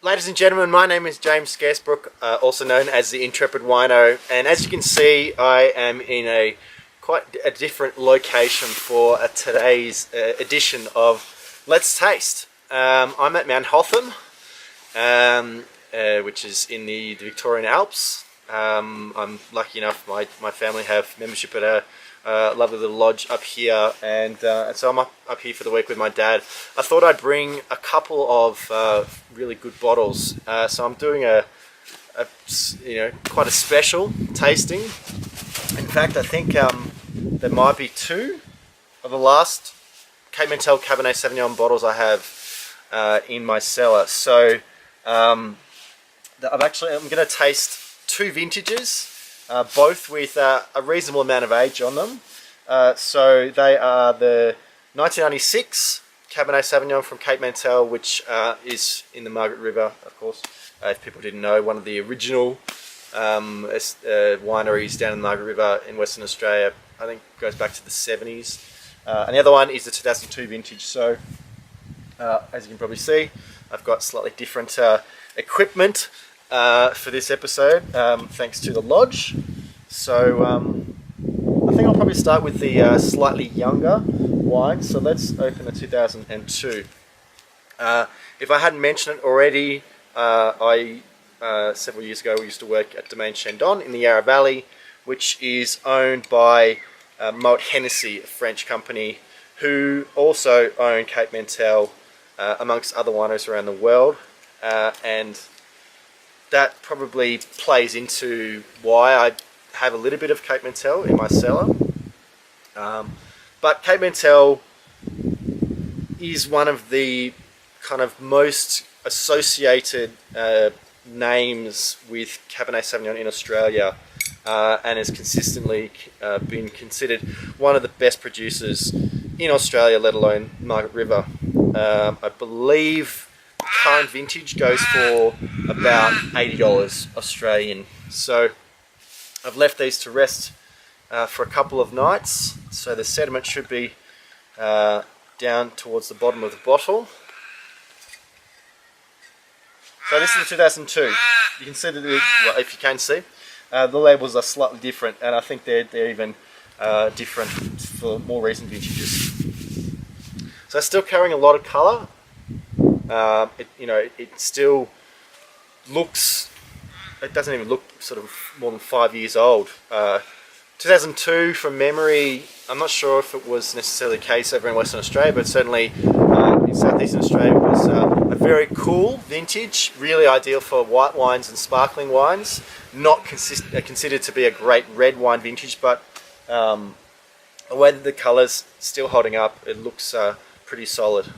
Ladies and gentlemen, my name is James Scaresbrook, also known as the Intrepid Wino, and as you can see, I am in quite a different location for today's edition of Let's Taste. I'm at Mount Hotham, which is in the Victorian Alps. I'm lucky enough, my family have membership at a lovely little lodge up here, and so I'm up here for the week with my dad. I thought I'd bring a couple of really good bottles. So I'm doing quite a special tasting. In fact, I think there might be two of the last Cape Mentelle Cabernet Sauvignon bottles I have in my cellar. So I'm going to taste two vintages. Both with a reasonable amount of age on them. So they are the 1996 Cabernet Sauvignon from Cape Mentelle, which is in the Margaret River, of course. If people didn't know, one of the original wineries down in the Margaret River in Western Australia. I think goes back to the 70s. And the other one is the 2002 vintage. So as you can probably see, I've got slightly different equipment for this episode, thanks to the lodge. So I think I'll probably start with the slightly younger wine. So let's open the 2002. If I hadn't mentioned it already, I several years ago used to work at Domaine Chandon in the Yarra Valley, which is owned by Moet Hennessy, a French company, who also own Cape Mentelle, amongst other wineries around the world, and that probably plays into why I have a little bit of Cape Mentelle in my cellar. But Cape Mentelle is one of the kind of most associated names with Cabernet Sauvignon in Australia, and has consistently been considered one of the best producers in Australia, let alone Margaret River. I believe current vintage goes for about $80 Australian. So I've left these to rest for a couple of nights, so the sediment should be down towards the bottom of the bottle. So this is the 2002. You can see that, well, if you can see, the labels are slightly different, and I think they're even different for more recent vintages. So still carrying a lot of colour. It still looks, it doesn't even look sort of more than 5 years old. 2002 from memory, I'm not sure if it was necessarily the case over in Western Australia, but certainly in Southeastern Australia it was a very cool vintage, really ideal for white wines and sparkling wines. Not considered to be a great red wine vintage, but the way that the colour's still holding up, it looks pretty solid.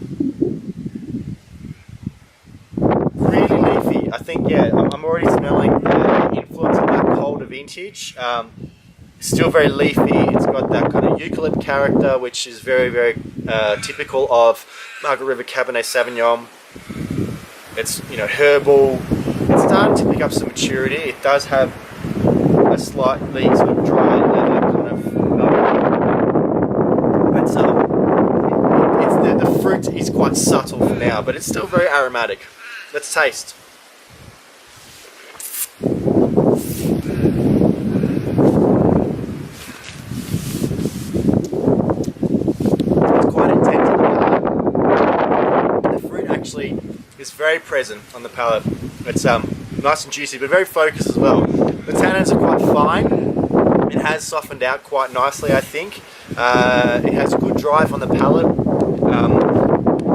I think, yeah, I'm already smelling the influence of that colder vintage. Still very leafy. It's got that kind of eucalypt character, which is very, very typical of Margaret River Cabernet Sauvignon. It's, herbal. It's starting to pick up some maturity. It does have a slightly sort of dry leather kind of the fruit is quite subtle for now, but it's still very aromatic. Let's taste. Is very present on the palate. It's nice and juicy, but very focused as well. The tannins are quite fine. It has softened out quite nicely, I think. It has good drive on the palate,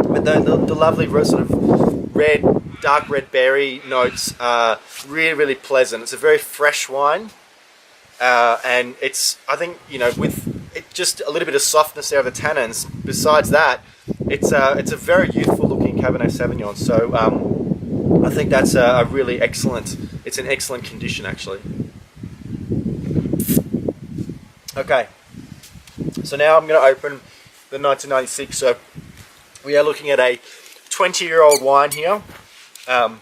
but the lovely sort of dark red berry notes are really, really pleasant. It's a very fresh wine, and it's, I think, with it, just a little bit of softness there of the tannins. Besides that, it's a very youthful looking Cabernet Sauvignon, so I think that's a really excellent, it's an excellent condition actually. Okay, so now I'm going to open the 1996, so we are looking at a 20-year-old wine here. I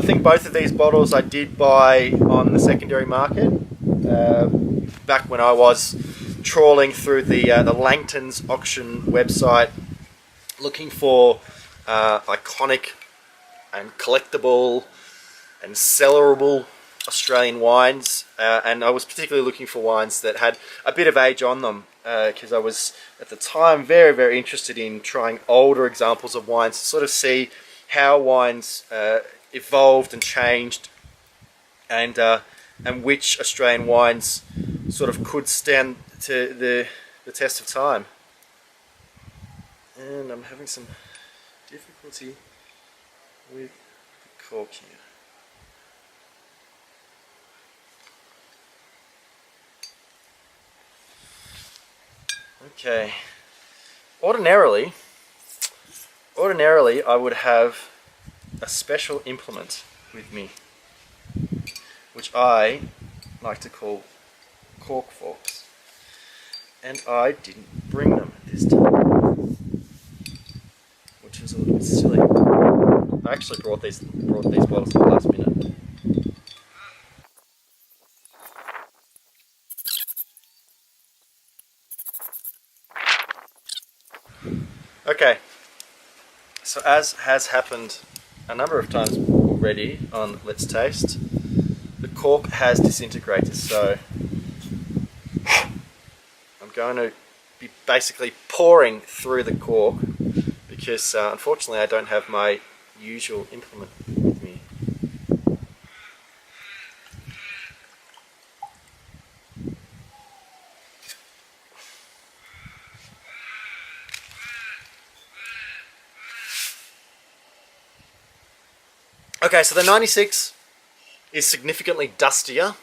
think both of these bottles I did buy on the secondary market, back when I was trawling through the Langton's auction website, looking for iconic and collectible and cellarable Australian wines, and I was particularly looking for wines that had a bit of age on them, because I was at the time very, very interested in trying older examples of wines to sort of see how wines evolved and changed, and which Australian wines sort of could stand to the test of time. And I'm having some difficulty with the cork here. Okay. Ordinarily I would have a special implement with me, which I like to call cork forks, and I didn't bring them this time, which was a little bit silly. I actually brought these bottles at the last minute. Okay, so as has happened a number of times already on Let's Taste, the cork has disintegrated, so I'm going to be basically pouring through the cork because unfortunately I don't have my usual implement with me. Okay, so the 96 is significantly dustier.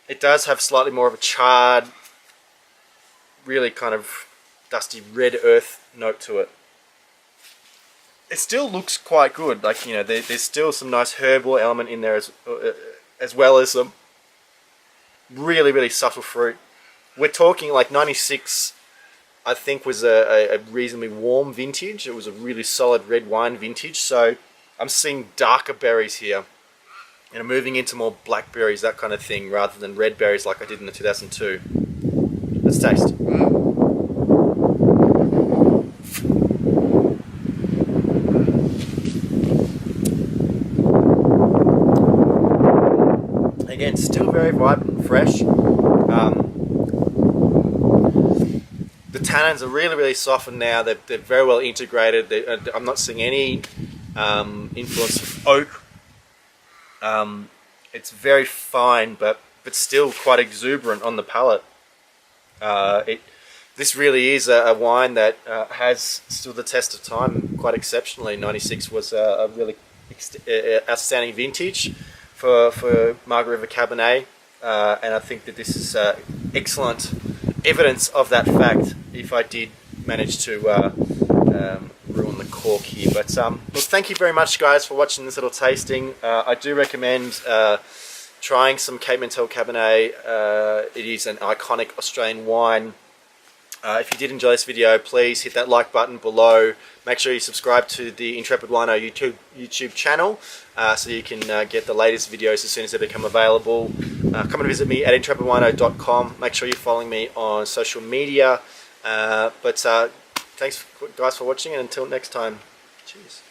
It does have slightly more of a charred, really kind of dusty red earth note to it. It still looks quite good. Like, you know, there's still some nice herbal element in there as well as some really, really subtle fruit. We're talking like 96, I think, was a reasonably warm vintage. It was a really solid red wine vintage, so I'm seeing darker berries here, and I'm moving into more blackberries, that kind of thing, rather than red berries like I did in the 2002. Let's taste. Again, still very vibrant and fresh. The tannins are really, really softened now. They're very well integrated. I'm not seeing any influence of oak. It's very fine, but still quite exuberant on the palate. This really is a wine that has stood the test of time quite exceptionally. 96 was a really outstanding vintage for Margaret River Cabernet, and I think that this is excellent evidence of that fact, if I did manage to ruin the cork here. But look, thank you very much, guys, for watching this little tasting. I do recommend trying some Cape Mentelle Cabernet. It is an iconic Australian wine. If you did enjoy this video, please hit that like button below. Make sure you subscribe to the Intrepid Wino YouTube channel so you can get the latest videos as soon as they become available. Come and visit me at intrepidwino.com. Make sure you're following me on social media. Thanks guys for watching, and until next time, cheers.